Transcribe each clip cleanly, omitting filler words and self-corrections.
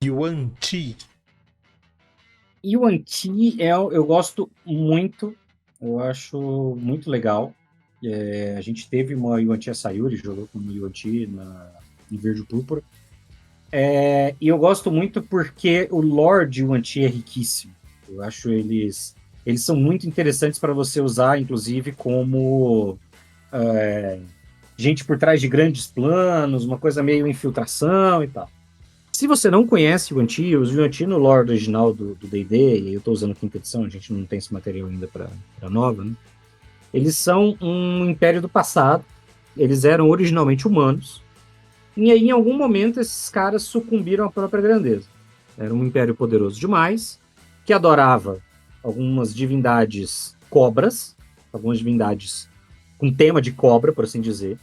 Yuan Ti. Yuan-Ti eu gosto muito, eu acho muito legal. A gente teve uma Yuan-Ti Sayuri, jogou com uma Yuan-Ti em Verde Púrpura. E eu gosto muito porque o lore de Yuan-Ti é riquíssimo. Eu acho eles são muito interessantes para você usar, inclusive, como gente por trás de grandes planos, uma coisa meio infiltração e tal. Se você não conhece o os Yuan-Ti no lore original do D&D, e eu estou usando a quinta edição, a gente não tem esse material ainda para nova, né? Eles são um império do passado, eles eram originalmente humanos, e aí em algum momento esses caras sucumbiram à própria grandeza. Era um império poderoso demais, que adorava algumas divindades cobras, algumas divindades com tema de cobra, por assim dizer,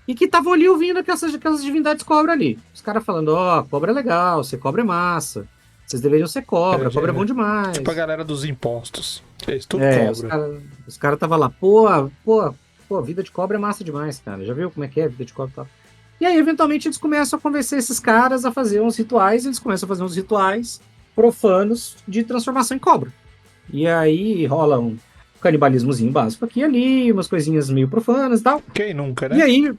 e que estavam ali ouvindo aquelas divindades cobra ali. Os caras falando, cobra é legal, ser cobra é massa. Vocês deveriam ser cobra é bom demais. Tipo a galera dos impostos. Eles tudo cobra. Os caras estavam lá, pô, vida de cobra é massa demais, cara. Já viu como é que é a vida de cobra e tal? E aí, eventualmente, eles começam a convencer esses caras a fazer uns rituais, eles começam a fazer uns rituais profanos de transformação em cobra. E aí rola um canibalismozinho básico aqui e ali, umas coisinhas meio profanas e tal. Quem nunca, né? E aí,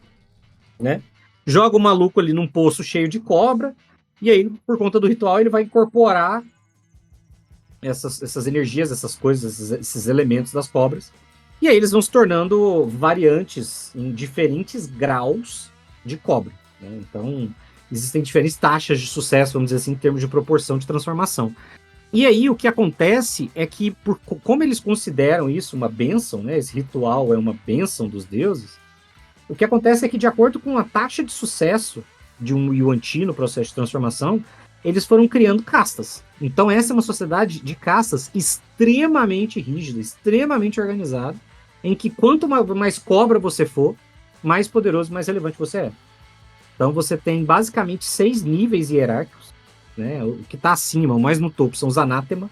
né? Joga o maluco ali num poço cheio de cobra, e aí, por conta do ritual, ele vai incorporar essas energias, essas coisas, esses elementos das cobras. E aí eles vão se tornando variantes em diferentes graus de cobra. Né? Então, existem diferentes taxas de sucesso, vamos dizer assim, em termos de proporção de transformação. E aí, o que acontece é que, como eles consideram isso uma bênção, né? Esse ritual é uma bênção dos deuses, o que acontece é que, de acordo com a taxa de sucesso de um Yuan-Ti no processo de transformação, eles foram criando castas. Então, essa é uma sociedade de castas extremamente rígida, extremamente organizada, em que quanto mais cobra você for, mais poderoso e mais relevante você é. Então, você tem basicamente 6 níveis hierárquicos. Né? O que está acima, o mais no topo, são os Anátema,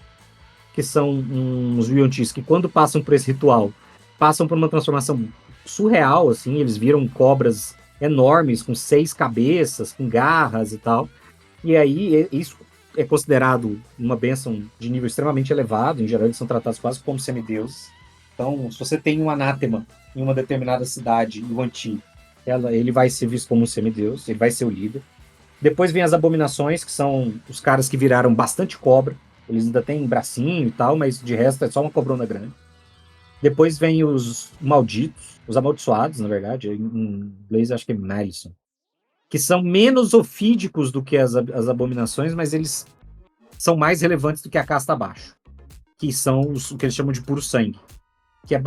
que são uns Yuan-Tis que, quando passam por esse ritual, passam por uma transformação surreal, assim, eles viram cobras enormes, com 6 cabeças, com garras e tal. E aí, isso é considerado uma bênção de nível extremamente elevado. Em geral, eles são tratados quase como semideuses. Então, se você tem um anátema em uma determinada cidade, o Yuan-Ti, ele vai ser visto como um semideus, ele vai ser o líder. Depois vem as abominações, que são os caras que viraram bastante cobra. Eles ainda têm bracinho e tal, mas de resto é só uma cobrona grande. Depois vem os malditos, os amaldiçoados, na verdade. Em inglês acho que é Malison. Que são menos ofídicos do que as abominações, mas eles são mais relevantes do que a casta abaixo. Que são o que eles chamam de puro sangue. Que é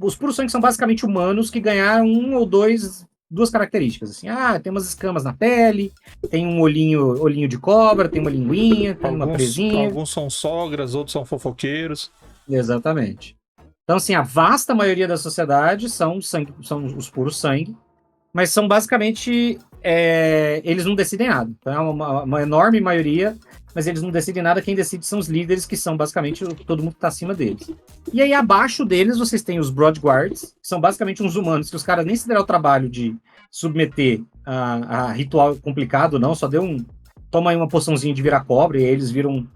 os puros sangue são basicamente humanos que ganharam duas características. Assim, tem umas escamas na pele, tem um olhinho de cobra, tem uma linguinha, tem uma presinha. Alguns são sogras, outros são fofoqueiros. Exatamente. Então, assim, a vasta maioria da sociedade são os puros sangue, mas são basicamente eles não decidem nada. Então é uma enorme maioria, mas eles não decidem nada. Quem decide são os líderes, que são basicamente todo mundo que está acima deles. E aí, abaixo deles, vocês têm os Broadguards, que são basicamente uns humanos, que os caras nem se deram o trabalho de submeter a ritual complicado, não. Só toma aí uma poçãozinha de virar cobra, e aí eles viram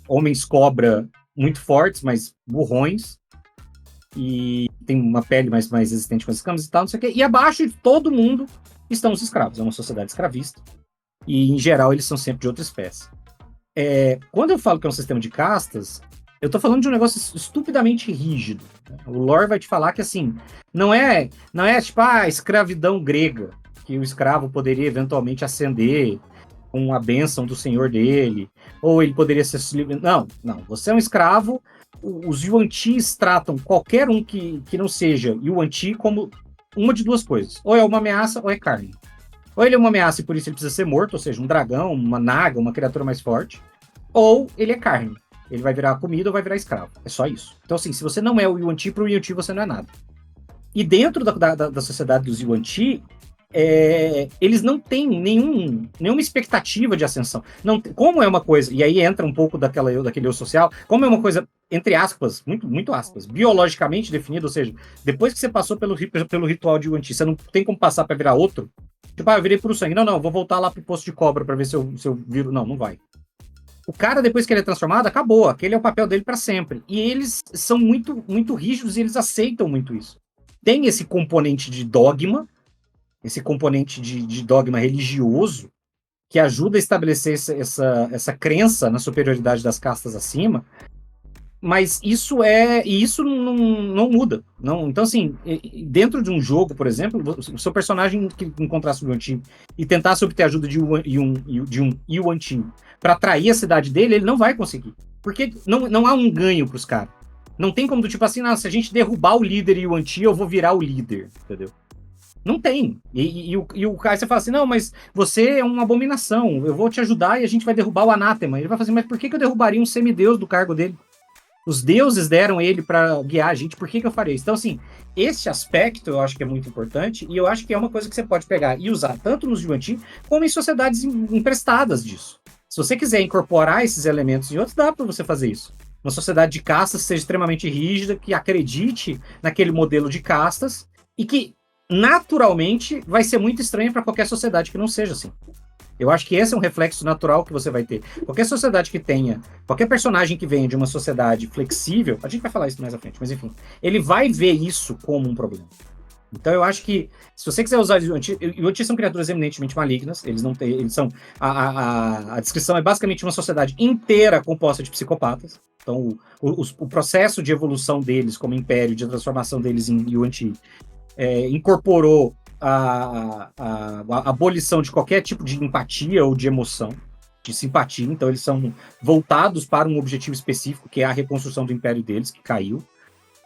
homens cobra muito fortes, mas burrões. E tem uma pele mais resistente com as escamas e tal, não sei o quê. E abaixo de todo mundo estão os escravos. É uma sociedade escravista. E, em geral, eles são sempre de outra espécie. Quando eu falo que é um sistema de castas, eu tô falando de um negócio estupidamente rígido. Né? O lore vai te falar que, assim, não é tipo a escravidão grega, que o escravo poderia eventualmente ascender com a bênção do senhor dele, ou ele poderia ser... Não. Você é um escravo. Os Yuan-Tis tratam qualquer um que não seja Yuan-Ti como uma de duas coisas. Ou é uma ameaça, ou é carne. Ou ele é uma ameaça e por isso ele precisa ser morto, ou seja, um dragão, uma naga, uma criatura mais forte. Ou ele é carne. Ele vai virar comida ou vai virar escravo. É só isso. Então, assim, se você não é o Yuan-Ti, pro Yuan-Ti você não é nada. E dentro da sociedade dos Yuan-Ti, eles não têm nenhuma expectativa de ascensão. Não, como é uma coisa, e aí entra um pouco daquele eu social, como é uma coisa, entre aspas, muito aspas, biologicamente definida, ou seja, depois que você passou pelo ritual de Yuan-Ti, você não tem como passar para virar outro, Tipo, eu virei puro sangue. Não, vou voltar lá pro posto de cobra pra ver se eu viro. Não vai. O cara, depois que ele é transformado, acabou. Aquele é o papel dele pra sempre. E eles são muito, muito rígidos e eles aceitam muito isso. Tem esse componente de dogma, esse componente de dogma religioso, que ajuda a estabelecer essa crença na superioridade das castas acima, mas isso não muda. Não, então, assim, dentro de um jogo, por exemplo, o seu personagem que encontrasse o Yuan-Ti e tentasse obter a ajuda de um Yuan-Ti para atrair a cidade dele, ele não vai conseguir. Porque não há um ganho pros caras. Não tem como, tipo assim, se a gente derrubar o líder Yuan-Ti, eu vou virar o líder, entendeu? Não tem. E o cara, você fala assim, não, mas você é uma abominação, eu vou te ajudar e a gente vai derrubar o anátema. Ele vai falar assim, mas por que eu derrubaria um semideus do cargo dele? Os deuses deram ele para guiar a gente, por que eu faria isso? Então, assim, esse aspecto eu acho que é muito importante e eu acho que é uma coisa que você pode pegar e usar tanto nos Yuan-Ti como em sociedades emprestadas disso. Se você quiser incorporar esses elementos em outros, dá para você fazer isso. Uma sociedade de castas que seja extremamente rígida, que acredite naquele modelo de castas e que naturalmente vai ser muito estranho para qualquer sociedade que não seja assim. Eu acho que esse é um reflexo natural que você vai ter. Qualquer sociedade que tenha, qualquer personagem que venha de uma sociedade flexível, a gente vai falar isso mais à frente, mas enfim, ele vai ver isso como um problema. Então eu acho que, se você quiser usar os Yuan-Ti são criaturas eminentemente malignas, eles não têm, eles são, a descrição é basicamente uma sociedade inteira composta de psicopatas. Então o processo de evolução deles como império, de transformação deles em Yuan-Ti, incorporou a abolição de qualquer tipo de empatia ou de emoção, de simpatia. Então eles são voltados para um objetivo específico, que é a reconstrução do império deles, que caiu.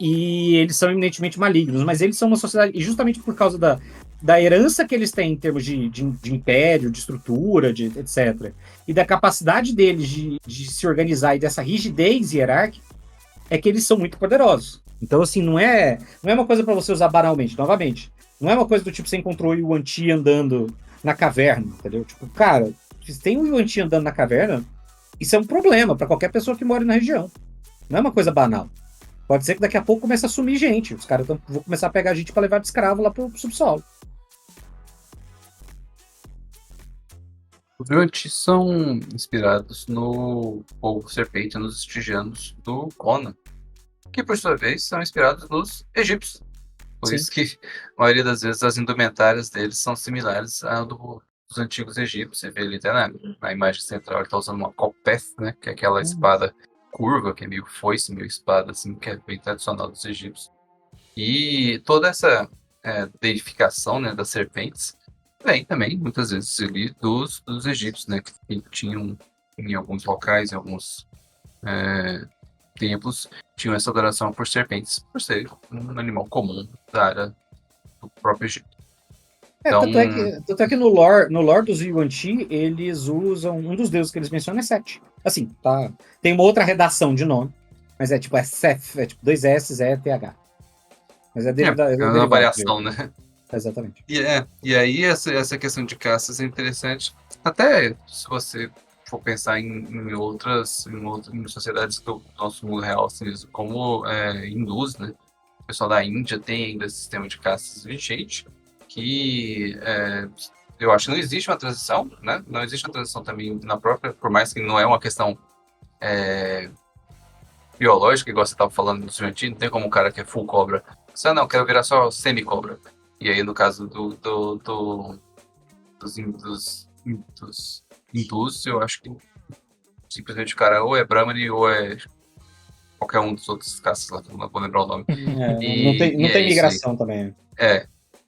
E eles são eminentemente malignos, mas eles são uma sociedade, e justamente por causa da herança que eles têm em termos de império, de estrutura, etc., e da capacidade deles de se organizar e dessa rigidez hierárquica, é que eles são muito poderosos. Então, assim, não é uma coisa para você usar banalmente, novamente. Não é uma coisa do tipo, você encontrou o Yuan-Ti andando na caverna, entendeu? Tipo, cara, se tem um Yuan-Ti andando na caverna, isso é um problema para qualquer pessoa que mora na região. Não é uma coisa banal. Pode ser que daqui a pouco comece a sumir gente. Os caras vão começar a pegar gente para levar de escravo lá pro subsolo. Os Yuan-Ti são inspirados no povo serpente, nos estigianos do Conan, que por sua vez são inspirados nos egípcios. Por Sim. isso que a maioria das vezes as indumentárias deles são similares à dos antigos egípcios. Você vê ali até na imagem central, ele está usando uma kopeth, né, que é aquela espada curva, que é meio foice, meio espada, assim, que é bem tradicional dos egípcios. E toda essa deificação, né, das serpentes vem também, muitas vezes, ali dos egípcios, né, que tinham em alguns locais, em alguns templos, tinham essa adoração por serpentes, por ser um animal comum da área do próprio Egito. Então, Tanto é que no lore dos Yuan-Ti, eles usam, um dos deuses que eles mencionam é Set. Assim, tá? Tem uma outra redação de nome, mas é tipo, Seth, é tipo 2 S, E, T, H. Mas é uma variação, né? Exatamente. E aí, essa questão de caças é interessante, até se você for pensar em outras sociedades do nosso mundo real, assim, como hindus, né? O pessoal da Índia tem ainda esse sistema de caças vigente, que eu acho que não existe uma transição, né? Não existe uma transição também na própria, por mais que não é uma questão biológica, igual você estava falando do Yuan-Ti, não tem como um cara que é full cobra. Você não, quero virar só semi-cobra. E aí, no caso dos hindus, eu acho que simplesmente o cara ou é Brahmani ou é qualquer um dos outros caças lá, que eu não vou lembrar o nome. Não tem migração também.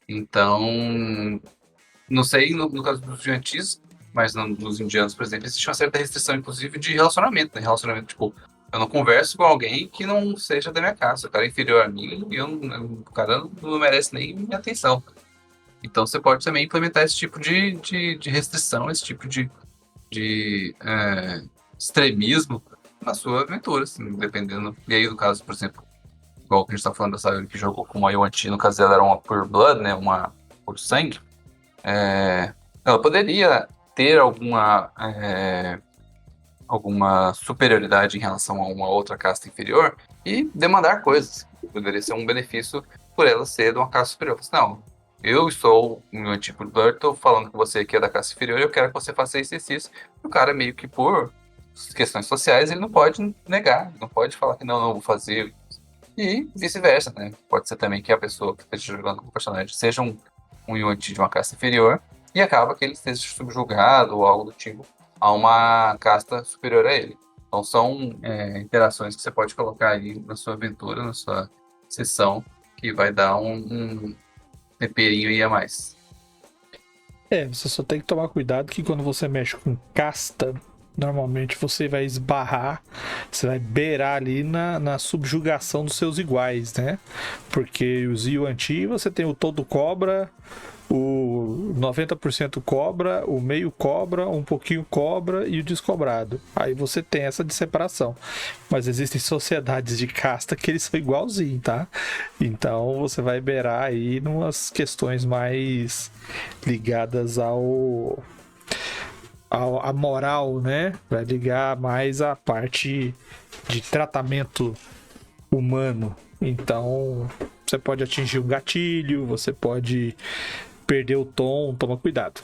Então, não sei no caso dos Yuan-Tis, mas nos indianos, por exemplo, existe uma certa restrição, inclusive, de relacionamento, né? Relacionamento, tipo, eu não converso com alguém que não seja da minha casa. O cara é inferior a mim e o cara não merece nem minha atenção. Então você pode também implementar esse tipo de restrição, esse tipo de extremismo na sua aventura, assim, dependendo. E aí, no caso, por exemplo, igual que a gente tá falando da Sayuri que jogou com uma Yuan-Ti, no caso dela era uma Pure Blood, né, uma por sangue, ela poderia ter alguma superioridade em relação a uma outra casta inferior e demandar coisas. Poderia ser um benefício por ela ser de uma casta superior. Não, eu sou um antigo Blur, tô falando com você que é da classe inferior, eu quero que você faça isso e isso. E o cara meio que por questões sociais, ele não pode negar, não pode falar que não vou fazer. E vice-versa, né? Pode ser também que a pessoa que esteja jogando com o personagem seja um Yuan-Ti de uma classe inferior e acaba que ele esteja subjugado ou algo do tipo a uma casta superior a ele. Então são interações que você pode colocar aí na sua aventura, na sua sessão, que vai dar um temperinho aí a mais. Você só tem que tomar cuidado que quando você mexe com casta, normalmente você vai esbarrar, você vai beirar ali na subjugação dos seus iguais, né? Porque os Yuan-Ti, você tem o todo cobra, o 90% cobra, o meio cobra, um pouquinho cobra e o descobrado. Aí você tem essa de separação. Mas existem sociedades de casta que eles são igualzinhos, tá? Então você vai beirar aí numas questões mais ligadas a moral, né? Vai ligar mais a parte de tratamento humano. Então, você pode atingir um gatilho, você pode perder o tom, toma cuidado.